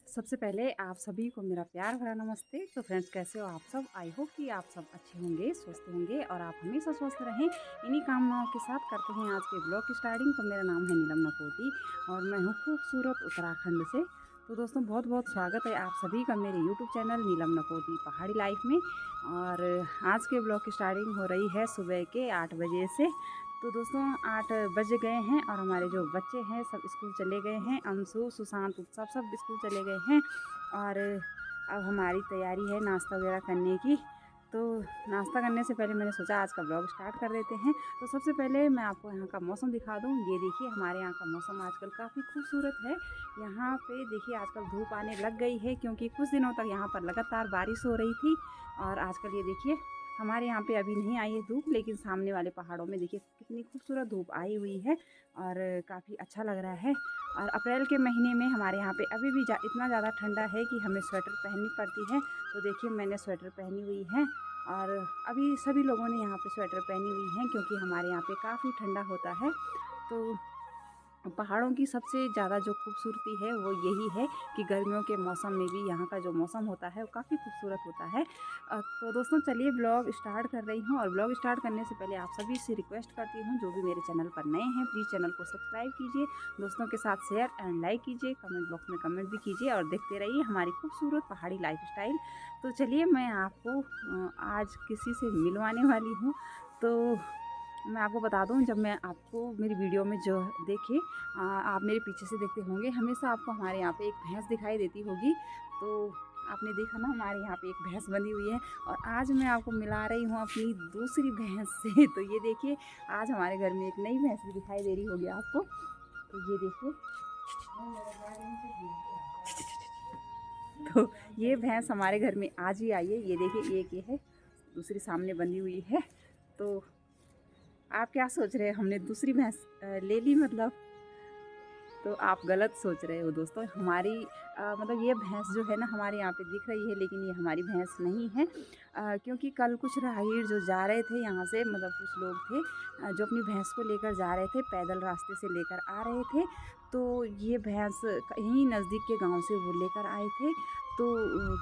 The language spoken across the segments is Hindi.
सबसे पहले आप सभी को मेरा प्यार भरा नमस्ते। तो फ्रेंड्स, कैसे हो आप सब? आई होप कि आप सब अच्छे होंगे, स्वस्थ होंगे और आप हमेशा स्वस्थ रहें। इन्हीं कामनाओं के साथ करते हैं आज के ब्लॉग की स्टार्टिंग। तो मेरा नाम है नीलम नकोटी और मैं हूँ खूबसूरत उत्तराखंड से। तो दोस्तों, बहुत बहुत स्वागत है आप सभी का मेरे यूट्यूब चैनल नीलम नकोटी पहाड़ी लाइफ में। और आज के ब्लॉग की स्टार्टिंग हो रही है सुबह के 8 बजे से। तो दोस्तों, 8 बज गए हैं और हमारे जो बच्चे हैं सब स्कूल चले गए हैं। अंशु, सुशांत, उत्सव सब स्कूल चले गए हैं। और अब हमारी तैयारी है नाश्ता वगैरह करने की। तो नाश्ता करने से पहले मैंने सोचा आज का ब्लॉग स्टार्ट कर देते हैं। तो सबसे पहले मैं आपको यहाँ का मौसम दिखा दूँ। ये देखिए, हमारे यहाँ का मौसम आजकल काफ़ी खूबसूरत है। यहाँ पे देखिए आजकल धूप आने लग गई है, क्योंकि कुछ दिनों तक यहाँ पर लगातार बारिश हो रही थी। और आजकल ये देखिए, हमारे यहाँ पे अभी नहीं आई है धूप, लेकिन सामने वाले पहाड़ों में देखिए कितनी खूबसूरत धूप आई हुई है और काफ़ी अच्छा लग रहा है। और अप्रैल के महीने में हमारे यहाँ पे अभी भी इतना ज़्यादा ठंडा है कि हमें स्वेटर पहननी पड़ती है। तो देखिए, मैंने स्वेटर पहनी हुई है और अभी सभी लोगों ने यहाँ पे स्वेटर पहनी हुई है, क्योंकि हमारे यहाँ पे काफ़ी ठंडा होता है। तो पहाड़ों की सबसे ज़्यादा जो खूबसूरती है वो यही है कि गर्मियों के मौसम में भी यहाँ का जो मौसम होता है वो काफ़ी खूबसूरत होता है। तो दोस्तों, चलिए ब्लॉग स्टार्ट कर रही हूँ। और ब्लॉग स्टार्ट करने से पहले आप सभी से रिक्वेस्ट करती हूँ, जो भी मेरे चैनल पर नए हैं प्लीज़ चैनल को सब्सक्राइब कीजिए, दोस्तों के साथ शेयर एंड लाइक कीजिए, कमेंट बॉक्स में कमेंट भी कीजिए और देखते रहिए हमारी खूबसूरत पहाड़ी लाइफ। तो चलिए, मैं आपको आज किसी से मिलवाने वाली हूँ। तो मैं आपको बता दूं, जब मैं आपको मेरी वीडियो में जो देखिए, आप मेरे पीछे से देखते होंगे हमेशा आपको हमारे यहाँ पे एक भैंस दिखाई देती होगी। तो आपने देखा ना, हमारे यहाँ पे एक भैंस बंधी हुई है और आज मैं आपको मिला रही हूँ अपनी दूसरी भैंस से। तो ये देखिए, आज हमारे घर में एक नई भैंस भी दिखाई दे रही होगी आपको। तो ये देखिए, तो ये भैंस हमारे घर में आज ही आई है। ये देखिए, एक ये है, दूसरी सामने बंधी हुई है। तो आप क्या सोच रहे हैं, हमने दूसरी भैंस ले ली मतलब? तो आप गलत सोच रहे हो दोस्तों। हमारी मतलब ये भैंस जो है ना हमारे यहाँ पे दिख रही है, लेकिन ये हमारी भैंस नहीं है। क्योंकि कल कुछ राहगीर जो जा रहे थे यहाँ से, मतलब कुछ लोग थे जो अपनी भैंस को लेकर जा रहे थे, पैदल रास्ते से लेकर आ रहे थे। तो ये भैंस कहीं नज़दीक के गांव से वो लेकर आए थे। तो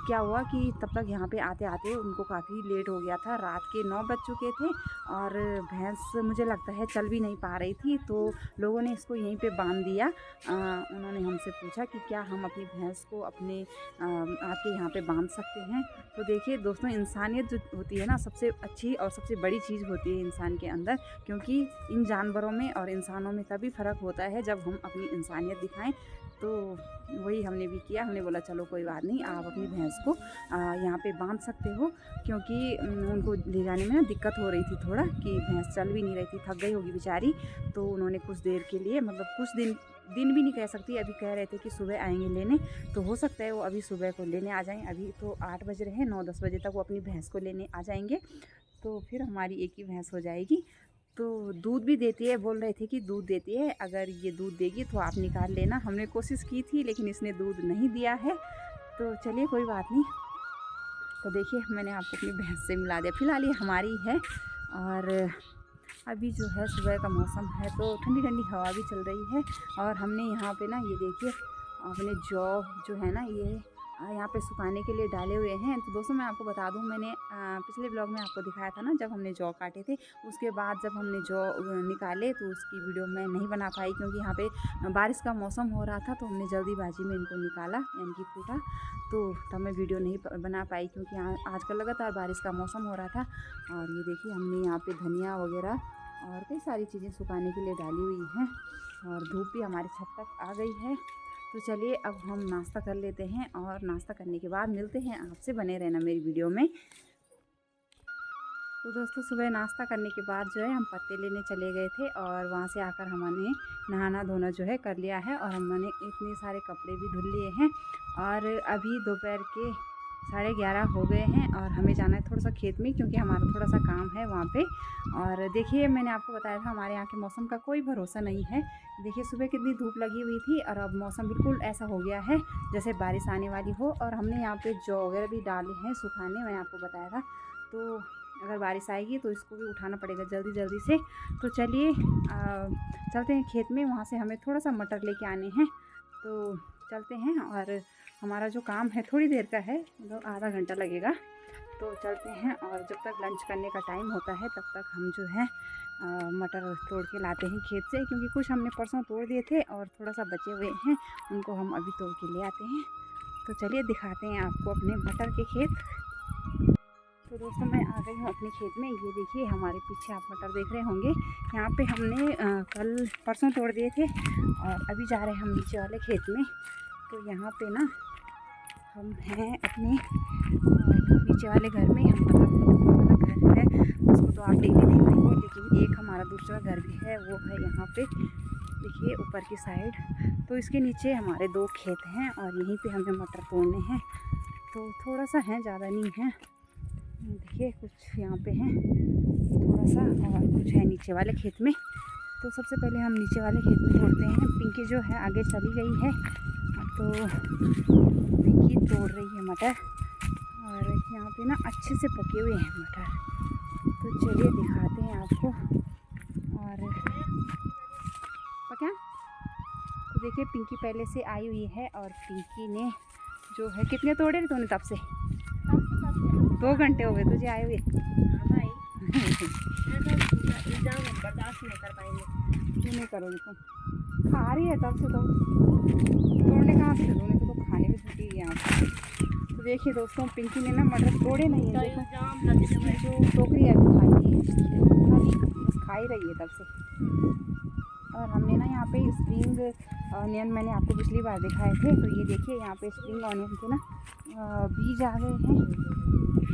क्या हुआ कि तब तक यहाँ पे आते आते उनको काफ़ी लेट हो गया था, रात के 9 बज चुके थे और भैंस मुझे लगता है चल भी नहीं पा रही थी। तो लोगों ने इसको यहीं पे बांध दिया। उन्होंने हमसे पूछा कि क्या हम अपनी भैंस को अपने आपके यहाँ पे बांध सकते हैं। तो देखिए दोस्तों, इंसानियत जो होती है ना, सबसे अच्छी और सबसे बड़ी चीज़ होती है इंसान के अंदर। क्योंकि इन जानवरों में और इंसानों में तभी फ़र्क होता है जब हम अपनी इंसानियत दिखाएं। तो वही हमने भी किया। हमने बोला चलो कोई बात नहीं, आप अपनी भैंस को यहाँ पे बांध सकते हो। क्योंकि उनको ले जाने में ना दिक्कत हो रही थी थोड़ा, कि भैंस चल भी नहीं रही थी, थक गई होगी बेचारी। तो उन्होंने कुछ देर के लिए, मतलब कुछ दिन भी नहीं कह सकती, अभी कह रहे थे कि सुबह आएंगे लेने। तो हो सकता है वो अभी सुबह को लेने आ जाएं। अभी तो 8 बज रहे हैं, 9-10 बजे तक वो अपनी भैंस को लेने आ जाएंगे। तो फिर हमारी एक ही भैंस हो जाएगी। तो दूध भी देती है, बोल रहे थे कि दूध देती है, अगर ये दूध देगी तो आप निकाल लेना। हमने कोशिश की थी लेकिन इसने दूध नहीं दिया है। तो चलिए कोई बात नहीं। तो देखिए, मैंने आपको अपनी भैंस से मिला दिया। फ़िलहाल ये हमारी है। और अभी जो है सुबह का मौसम है, तो ठंडी ठंडी हवा भी चल रही है। और हमने यहाँ पे ना ये देखिए अपने जौ जो है ना, ये यहाँ पे सुखाने के लिए डाले हुए हैं। तो दोस्तों, मैं आपको बता दूँ, मैंने पिछले ब्लॉग में आपको दिखाया था ना, जब हमने जौ काटे थे, उसके बाद जब हमने जौ निकाले तो उसकी वीडियो मैं नहीं बना पाई, क्योंकि यहाँ पे बारिश का मौसम हो रहा था। तो हमने जल्दीबाजी में इनको निकाला, यानी कि कूटा। तो तब मैं वीडियो नहीं बना पाई, क्योंकि आजकल लगातार बारिश का मौसम हो रहा था। और ये देखिए, हमने यहाँ पे धनिया वगैरह और कई सारी चीज़ें सुखाने के लिए डाली हुई हैं। और धूप भी हमारी छत तक आ गई है। तो चलिए, अब हम नाश्ता कर लेते हैं और नाश्ता करने के बाद मिलते हैं आपसे। बने रहना मेरी वीडियो में। तो दोस्तों, सुबह नाश्ता करने के बाद जो है हम पत्ते लेने चले गए थे और वहाँ से आकर हमने नहाना धोना जो है कर लिया है। और हमने इतने सारे कपड़े भी धुल लिए हैं। और अभी दोपहर के 11:30 हो गए हैं और हमें जाना है थोड़ा सा खेत में, क्योंकि हमारा थोड़ा सा काम है वहाँ पे। और देखिए, मैंने आपको बताया था हमारे यहाँ के मौसम का कोई भरोसा नहीं है। देखिए, सुबह कितनी धूप लगी हुई थी और अब मौसम बिल्कुल ऐसा हो गया है जैसे बारिश आने वाली हो। और हमने यहाँ पे जौ वगैरह भी डाले हैं सुखाने, मैंने आपको बताया था। तो अगर बारिश आएगी तो इसको भी उठाना पड़ेगा जल्दी जल्दी से। तो चलिए चलते हैं खेत में, वहाँ से हमें थोड़ा सा मटर लेके आने हैं। तो चलते हैं। और हमारा जो काम है थोड़ी देर का है, मतलब आधा घंटा लगेगा, तो चलते हैं। और जब तक लंच करने का टाइम होता है तब तक हम जो है मटर तोड़ के लाते हैं खेत से, क्योंकि कुछ हमने परसों तोड़ दिए थे और थोड़ा सा बचे हुए हैं, उनको हम अभी तोड़ के ले आते हैं। तो चलिए दिखाते हैं आपको अपने मटर के खेत। तो दोस्तों मैं आ गई हूँ अपने खेत में। ये देखिए हमारे पीछे आप मटर देख रहे होंगे। यहाँ पे हमने कल परसों तोड़ दिए थे और अभी जा रहे हैं हम नीचे वाले खेत में। तो यहाँ पे ना हम हैं अपने नीचे वाले घर में। हम मतलब घर है उसको तो आप डेली देखते हैं, लेकिन एक हमारा दूसरा घर भी है, वो है यहाँ पे देखिए ऊपर की साइड। तो इसके नीचे हमारे 2 खेत हैं और यहीं पे हमें मटर तोड़ने हैं। तो थोड़ा सा है, ज़्यादा नहीं है। देखिए कुछ यहाँ पे हैं थोड़ा सा और कुछ है नीचे वाले खेत में। तो सबसे पहले हम नीचे वाले खेत में तोड़ते हैं। पिंकी जो है आगे चली गई है, तो पिंकी तोड़ रही है मटर। और यहाँ पे ना अच्छे से पके हुए हैं मटर, तो चलिए दिखाते हैं आपको। और पका तो देखिए पिंकी पहले से आई हुई है और पिंकी ने जो है कितने तोड़े थे तूने तब से? 2 घंटे हो गए तुझे आए हुए। बर्दाश्त नहीं कर पाएंगे, क्यों नहीं करोगे तुम? खा रही है तब से, तो तोड़ने कहाँ से तोड़ने, तो खाने में छुट्टी है यहाँ पर। तो देखिए दोस्तों पिंकी ने ना मटर तोड़े नहीं है, देखो जो टोकरी है वो खाली है, बस खा ही रही है तब से। और हमने ना यहाँ पे स्प्रिंग ऑनियन मैंने आपको पिछली बार दिखाए थे, तो ये देखिए यहाँ पे स्प्रिंग ऑनियन के ना बीज आ गए हैं।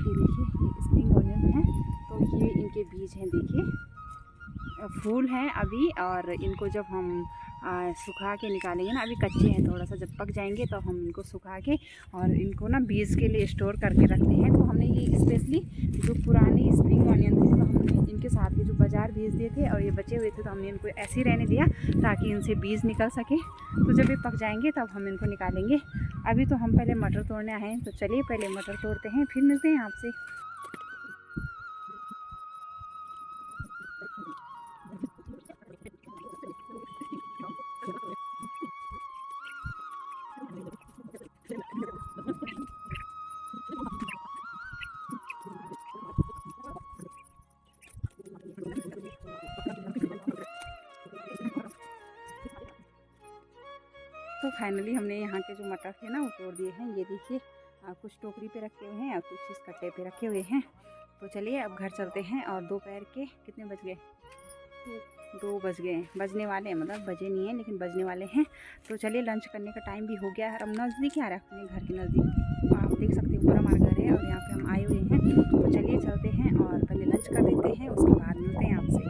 ये देखिए स्प्रिंग ऑनियन है, तो ये इनके बीज हैं, देखिए फूल हैं अभी। और इनको जब हम सुखा के निकालेंगे ना, अभी कच्चे हैं थोड़ा सा, जब पक जाएंगे तो हम इनको सुखा के और इनको ना बीज के लिए स्टोर करके रखते हैं। तो हमने ये स्पेशली जो पुरानी स्प्रिंग ऑनियन थी, तो हमने इनके साथ के जो बाज़ार भेज दिए थे और ये बचे हुए थे, तो हमने इनको ऐसे ही रहने दिया ताकि इनसे बीज निकल सके। तो जब ये पक जाएंगे तब हम इनको निकालेंगे। अभी तो हम पहले मटर तोड़ने आए हैं, तो चलिए पहले मटर तोड़ते हैं, फिर मिलते हैं आपसे। तो फाइनली हमने यहाँ के जो मटर थे ना वो तोड़ दिए हैं। ये देखिए कुछ टोकरी पे रखे हुए हैं और कुछ इस कट्टे पे रखे हुए हैं। तो चलिए अब घर चलते हैं। और दोपहर के कितने बज गए? 2 बज गए, बजने वाले हैं, मतलब बजे नहीं हैं लेकिन बजने वाले हैं। तो चलिए लंच करने का टाइम भी हो गया है। अब नज़दीक आ रहा है, अपने घर के नज़दीक आप देख सकते हैं, ऊपर हमारा घर है और यहाँ पे हम आए हुए हैं। तो चलिए चलते हैं और पहले लंच कर देते हैं, उसके बाद मिलते हैं आपसे।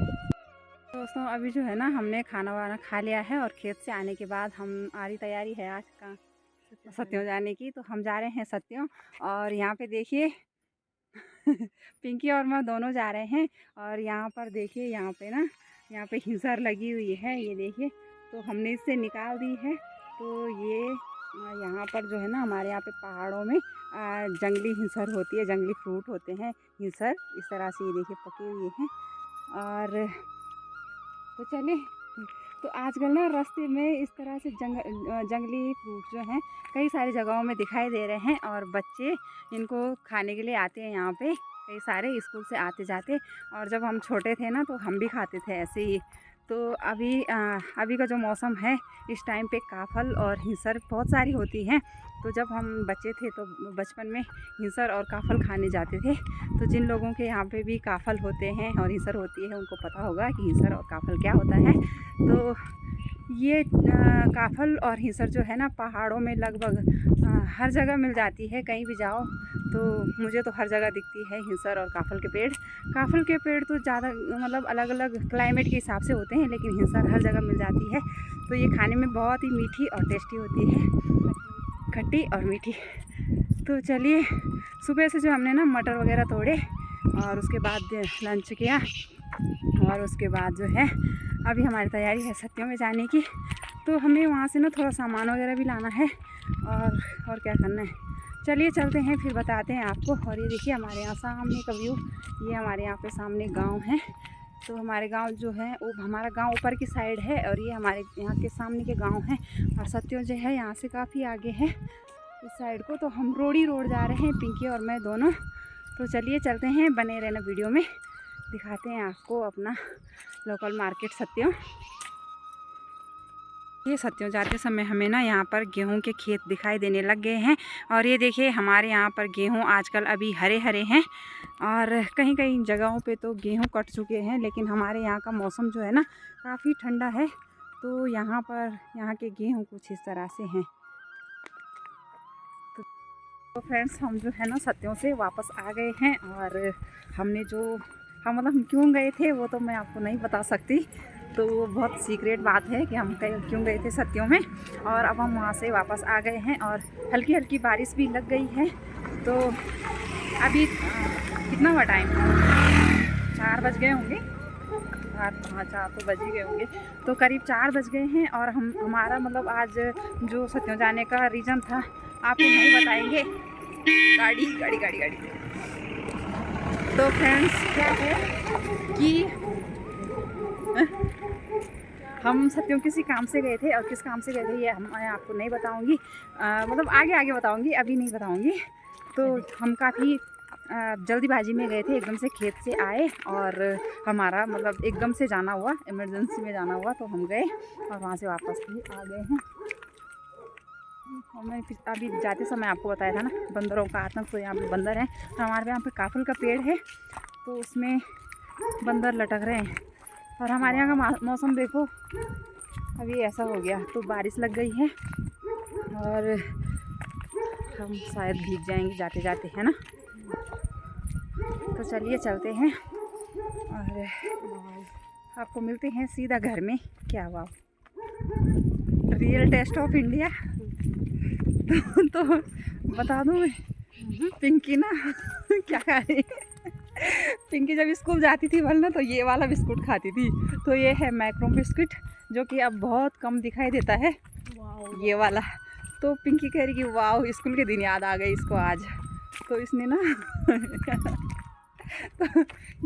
दोस्तों अभी जो है ना हमने खाना वाना खा लिया है और खेत से आने के बाद हमारी तैयारी है आज का सत्यों जाने की। तो हम जा रहे हैं सत्यों। और यहाँ पे देखिए पिंकी और मैं दोनों जा रहे हैं। और यहाँ पर देखिए यहाँ पे हिंसर लगी हुई है, ये देखिए। तो हमने इससे निकाल दी है। तो ये यहाँ पर जो है ना हमारे यहाँ पे पहाड़ों में जंगली हिंसर होती है, जंगली फ्रूट होते हैं हिंसर, इस तरह से ये देखिए पके हुए हैं। और तो चले, तो आजकल ना रास्ते में इस तरह से जंगली फ्रूट जो हैं कई सारी जगहों में दिखाई दे रहे हैं और बच्चे इनको खाने के लिए आते हैं यहाँ पे, कई सारे स्कूल से आते जाते। और जब हम छोटे थे ना तो हम भी खाते थे ऐसे ही। तो अभी का जो मौसम है इस टाइम पे काफल और हिंसर बहुत सारी होती हैं। तो जब हम बच्चे थे तो बचपन में हिंसर और काफल खाने जाते थे। तो जिन लोगों के यहाँ पे भी काफल होते हैं और हिंसर होती है उनको पता होगा कि हिंसर और काफल क्या होता है। तो ये काफल और हिंसर जो है ना पहाड़ों में लगभग हर जगह मिल जाती है, कहीं भी जाओ तो मुझे तो हर जगह दिखती है हिंसर और काफल के पेड़। काफल के पेड़ तो ज़्यादा मतलब अलग अलग क्लाइमेट के हिसाब से होते हैं, लेकिन हिंसर हर जगह मिल जाती है। तो ये खाने में बहुत ही मीठी और टेस्टी होती है, खट्टी और मीठी। तो चलिए सुबह से जो हमने ना मटर वगैरह तोड़े और उसके बाद लंच किया और उसके बाद जो है अभी हमारी तैयारी है सत्यों में जाने की। तो हमें वहाँ से ना थोड़ा सामान वगैरह भी लाना है और क्या करना है। चलिए चलते हैं फिर बताते हैं आपको। और ये देखिए हमारे यहाँ सामने का व्यू, ये हमारे यहाँ पे सामने गांव है। तो हमारे गांव जो है वो हमारा गांव ऊपर की साइड है और ये हमारे यहाँ के सामने के गांव हैं। और सत्यो जो है यहाँ से काफ़ी आगे है इस साइड को। तो हम रोड जा रहे हैं, पिंकी और मैं दोनों। तो चलिए चलते हैं, बने रहना वीडियो में, दिखाते हैं आपको अपना लोकल मार्केट सत्यो। ये सत्यों जाते समय हमें ना यहाँ पर गेहूं के खेत दिखाई देने लग गए हैं। और ये देखिए हमारे यहाँ पर गेहूं आजकल अभी हरे हरे हैं और कहीं कहीं जगहों पे तो गेहूं कट चुके हैं। लेकिन हमारे यहाँ का मौसम जो है ना काफ़ी ठंडा है, तो यहाँ पर यहाँ के गेहूं कुछ इस तरह से हैं। तो फ्रेंड्स हम जो है ना सत्यों से वापस आ गए हैं और हमने जो हम क्यों गए थे वो तो मैं आपको नहीं बता सकती, तो वो बहुत सीक्रेट बात है कि हम क्यों गए थे सत्यों में। और अब हम वहाँ से वापस आ गए हैं और हल्की हल्की बारिश भी लग गई है। तो अभी कितना हुआ टाइम, 4 बज गए होंगे, 4 तो बज ही गए होंगे। तो करीब 4 बज गए हैं और हमारा मतलब आज जो सत्यों जाने का रीज़न था आपको नहीं बताएंगे। गाड़ी। तो फ्रेंड्स क्या है कि हम सत्यों किसी काम से गए थे और किस काम से गए थे ये मैं आपको नहीं बताऊंगी, मतलब आगे बताऊंगी, अभी नहीं बताऊंगी। तो हम काफ़ी जल्दीबाजी में गए थे, एकदम से खेत से आए और हमारा मतलब एकदम से जाना हुआ, इमरजेंसी में जाना हुआ, तो हम गए और वहाँ से वापस भी आ गए हैं। और मैं अभी जाते समय आपको बताया था ना बंदरों का आतंक, तो यहाँ पे बंदर हैं। हमारे यहाँ पे काफल का पेड़ है तो उसमें बंदर लटक रहे हैं। और हमारे यहाँ का मौसम देखो अभी ऐसा हो गया, तो बारिश लग गई है और हम शायद भीग जाएंगे जाते जाते, है ना। तो चलिए चलते हैं और आपको मिलते हैं सीधा घर में। क्या हुआ, रियल टेस्ट ऑफ इंडिया। तो बता दूँ मैं, पिंकी ना क्या खा रही, पिंकी जब स्कूल जाती थी वरना तो ये वाला बिस्कुट खाती थी। तो ये है मैक्रो बिस्कुट जो कि अब बहुत कम दिखाई देता है, ये वाला। तो पिंकी कह रही कि वाह स्कूल के दिन याद आ गए इसको आज। तो इसने ना तो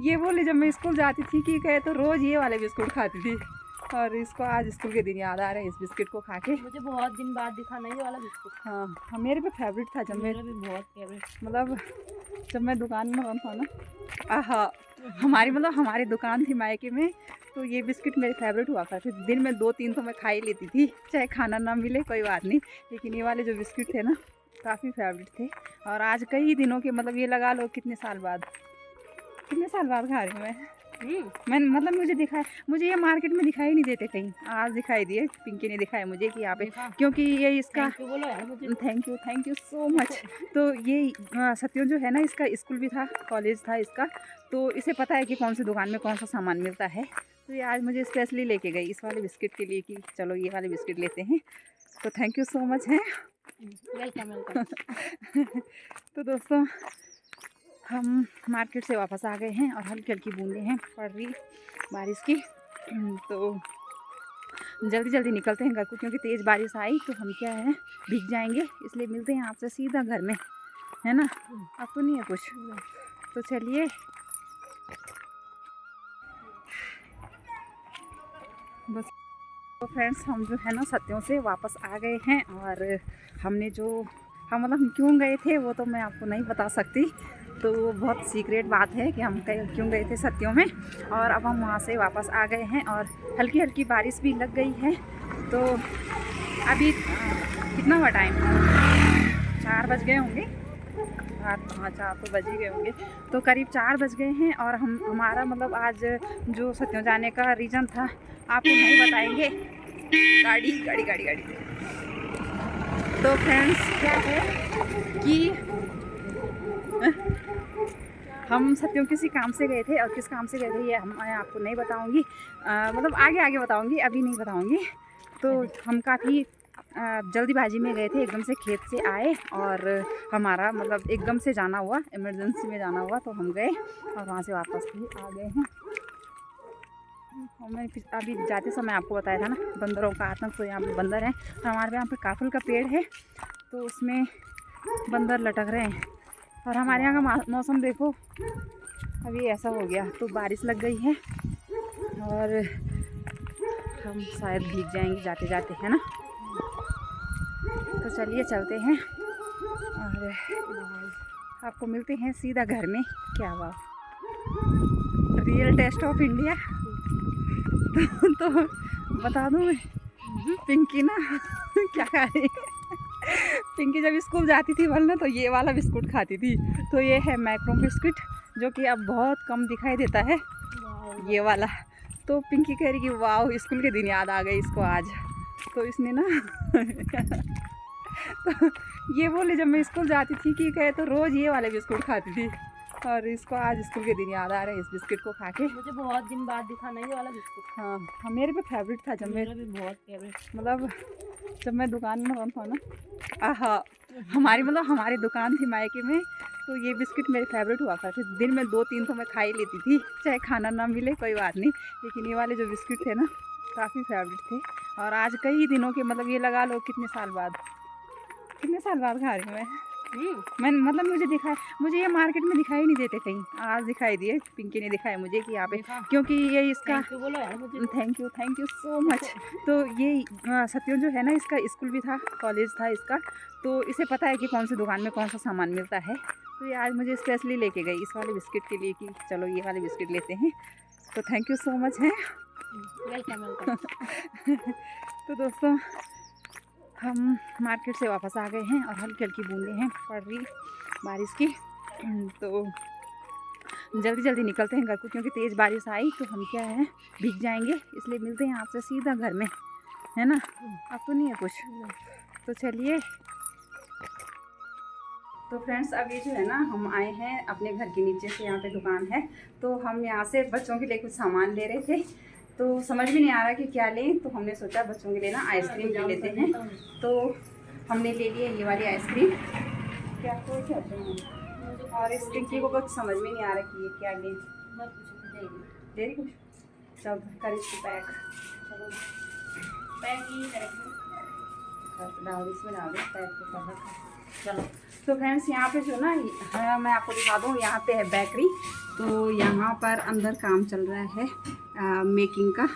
ये बोले जब मैं स्कूल जाती थी कि कहे तो रोज़ ये वाले बिस्कुट खाती थी और इसको आज स्कूल के दिन याद आ रहे हैं इस बिस्किट को खा के। मुझे बहुत दिन बाद दिखा ना ये वाला बिस्कुट। हाँ मेरे पे फेवरेट था, जब मेरा भी बहुत फेवरेट, मतलब जब मैं दुकान में था ना, हमारी दुकान थी मायके में, तो ये बिस्किट मेरे फेवरेट हुआ करते थे। दिन में 2-3 तो मैं खा ही लेती थी, चाहे खाना ना मिले कोई बात नहीं, लेकिन ये वाले जो बिस्किट थे ना काफ़ी फेवरेट थे। और आज कई दिनों के मतलब ये लगा लो कितने साल बाद खा रही हूँ मैं मतलब मुझे ये मार्केट में दिखाई नहीं देते कहीं, आज दिखाई दिए, पिंकी ने दिखाया मुझे कि यहाँ पे, क्योंकि ये इसका थैंक यू सो मच। तो ये सत्यों जो है ना इसका स्कूल भी था, कॉलेज था इसका, तो इसे पता है कि कौन सी दुकान में कौन सा सामान मिलता है। तो ये आज मुझे स्पेशली लेके गई इस वाले बिस्किट के लिए कि चलो ये वाले बिस्किट लेते हैं। तो थैंक यू सो मच है, वेलकम। तो दोस्तों हम मार्केट से वापस आ गए हैं और हल्की हल्की बूंदें हैं पड़ रही बारिश की। तो जल्दी निकलते हैं घर को, क्योंकि तेज़ बारिश आई तो हम क्या है भीग जाएंगे, इसलिए मिलते हैं आपसे सीधा घर में, है ना। आपको नहीं है कुछ, तो चलिए बस। तो फ्रेंड्स हम जो है ना सत्यों से वापस आ गए हैं और हमने जो हम क्यों गए थे वो तो मैं आपको नहीं बता सकती, तो वो बहुत सीक्रेट बात है कि हम क्यों गए थे सत्यों में। और अब हम वहाँ से वापस आ गए हैं और हल्की हल्की बारिश भी लग गई है। तो अभी कितना हुआ टाइम, 4 बज गए होंगे, 4 तो बज ही गए होंगे। तो करीब 4 बज गए हैं और हमारा मतलब आज जो सत्यों जाने का रीज़न था आपको नहीं बताएंगे। गाड़ी। तो फ्रेंड्स क्या है कि हम सत्यों किसी काम से गए थे और किस काम से गए थे ये मैं आपको नहीं बताऊंगी, मतलब आगे बताऊंगी, अभी नहीं बताऊंगी। तो हम काफ़ी जल्दीबाजी में गए थे, एकदम से खेत से आए और हमारा मतलब एकदम से जाना हुआ, इमरजेंसी में जाना हुआ, तो हम गए और वहाँ से वापस भी आ गए हैं। और मैं अभी जाते समय आपको बताया था ना बंदरों का आतंक, तो यहाँ पे बंदर हैं। हमारे यहाँ पे काफल का पेड़ है तो उसमें बंदर लटक रहे हैं। और हमारे यहाँ का मौसम देखो अभी ऐसा हो गया, तो बारिश लग गई है और हम शायद भीग जाएंगे जाते जाते, है ना। तो चलिए चलते हैं और आपको मिलते हैं सीधा घर में। क्या हुआ, रियल टेस्ट ऑफ इंडिया। तो बता दूँ मैं, पिंकी ना क्या खा रही है। पिंकी जब स्कूल जाती थी वरना तो ये वाला बिस्कुट खाती थी। तो ये है मैक्रो बिस्कुट, जो कि अब बहुत कम दिखाई देता है, ये वाला। तो पिंकी कह रही कि वाह, स्कूल के दिन याद आ गए इसको आज। तो इसने ना तो ये बोले जब मैं स्कूल जाती थी कि कहे तो रोज़ ये वाले बिस्कुट खाती थी, और इसको आज स्कूल के दिन याद आ रहे हैं इस बिस्किट को खा के। मुझे बहुत दिन बाद दिखा ना ये वाला बिस्कुट। हाँ, मेरे पे फेवरेट था जब मेरा भी बहुत फेवरेट, मतलब जब मैं दुकान में रहता था ना, हाँ हमारी दुकान थी मायके में, तो ये बिस्किट मेरे फेवरेट हुआ करते। दिन में 2-3 तो मैं खा ही लेती थी, चाहे खाना ना मिले कोई बात नहीं, लेकिन ये वाले जो बिस्किट थे ना काफ़ी फेवरेट थे। और आज कई दिनों के, मतलब ये लगा लो कितने साल बाद खा रही हूँ मैं मतलब मुझे ये मार्केट में दिखाई नहीं देते कहीं, आज दिखाई दिए। पिंकी ने दिखाया मुझे कि यहाँ पे, क्योंकि ये इसका थैंक यू सो मच। तो ये सत्यों जो है ना, इसका स्कूल भी था, कॉलेज था इसका, तो इसे पता है कि कौन सी दुकान में कौन सा सामान मिलता है। तो ये आज मुझे स्पेशली लेके गई इस वाले बिस्किट के लिए कि चलो ये वाले बिस्किट लेते हैं। तो थैंक यू सो मच है। वेलकम। तो दोस्तों, हम मार्केट से वापस आ गए हैं और हल्की हल्की बूंदें हैं पड़ रही बारिश की। तो जल्दी जल्दी निकलते हैं घर को, क्योंकि तेज़ बारिश आई तो हम क्या है भीग जाएंगे, इसलिए मिलते हैं आपसे सीधा घर में, है ना। अब तो नहीं है कुछ, तो चलिए। तो फ्रेंड्स, अभी जो है ना हम आए हैं अपने घर के नीचे से, यहाँ पे दुकान है, तो हम यहाँ से बच्चों के लिए कुछ सामान ले रहे थे। तो समझ में नहीं आ रहा कि क्या लें, तो हमने सोचा बच्चों के लिए ना आइसक्रीम ले लेते हैं। तो हमने ले लिया ये वाली आइसक्रीम। क्या कोई कहते हैं, और इस पिंकी को कुछ समझ में नहीं आ रहा कि ये क्या लें। दे रही कुछ, चल कर इसको पैक, चलो पैक ही डाल, इसमें डाल दो, पैक को कर रखा। चलो, तो फ्रेंड्स यहाँ पे जो ना मैं आपको दिखा दूँ, यहाँ पे है बेकरी। तो यहाँ पर अंदर काम चल रहा है मेकिंग का।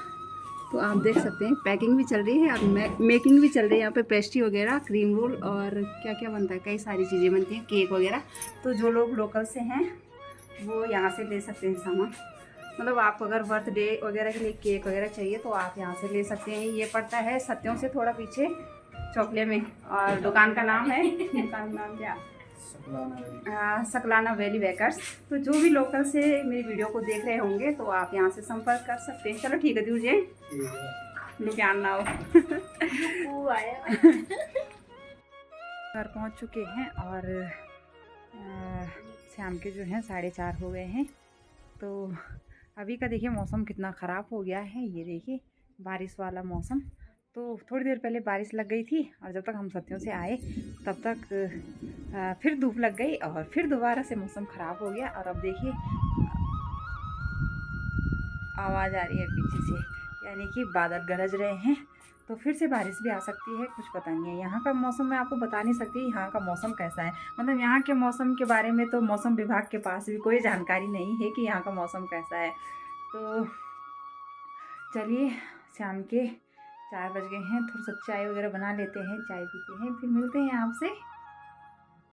तो आप देख सकते हैं पैकिंग भी चल रही है और मेकिंग भी चल रही है। यहाँ पे पेस्ट्री वगैरह, क्रीम रोल और क्या क्या बनता है, कई सारी चीज़ें बनती हैं, केक वगैरह। तो जो लोग लोकल से हैं वो यहाँ से ले सकते हैं सामान। मतलब आप अगर बर्थडे वगैरह के लिए केक वगैरह चाहिए तो आप यहाँ से ले सकते हैं। ये पड़ता है सत्यों से थोड़ा पीछे चौकले में, और दुकान का नाम है दुकान का नाम क्या, सकलाना वैली बेकर्स। तो जो भी लोकल से मेरी वीडियो को देख रहे होंगे तो आप यहाँ से संपर्क कर सकते हैं। चलो ठीक है दीजिए, लुधियान ना हो। घर पहुँच चुके हैं और शाम के जो हैं 4:30 हो गए हैं। तो अभी का देखिए मौसम कितना ख़राब हो गया है, ये देखिए बारिश वाला मौसम। तो थोड़ी देर पहले बारिश लग गई थी और जब तक हम सत्यों से आए तब तक फिर धूप लग गई और फिर दोबारा से मौसम ख़राब हो गया। और अब देखिए आवाज़ आ रही है पीछे से, यानी कि बादल गरज रहे हैं, तो फिर से बारिश भी आ सकती है, कुछ पता नहीं है। यहाँ का मौसम मैं आपको बता नहीं सकती यहाँ का मौसम कैसा है, मतलब यहाँ के मौसम के बारे में तो मौसम विभाग के पास भी कोई जानकारी नहीं है कि यहाँ का मौसम कैसा है। तो चलिए, शाम के 4 बज गए हैं, थोड़ा सा चाय वगैरह बना लेते हैं, चाय पीते हैं, फिर मिलते हैं आपसे।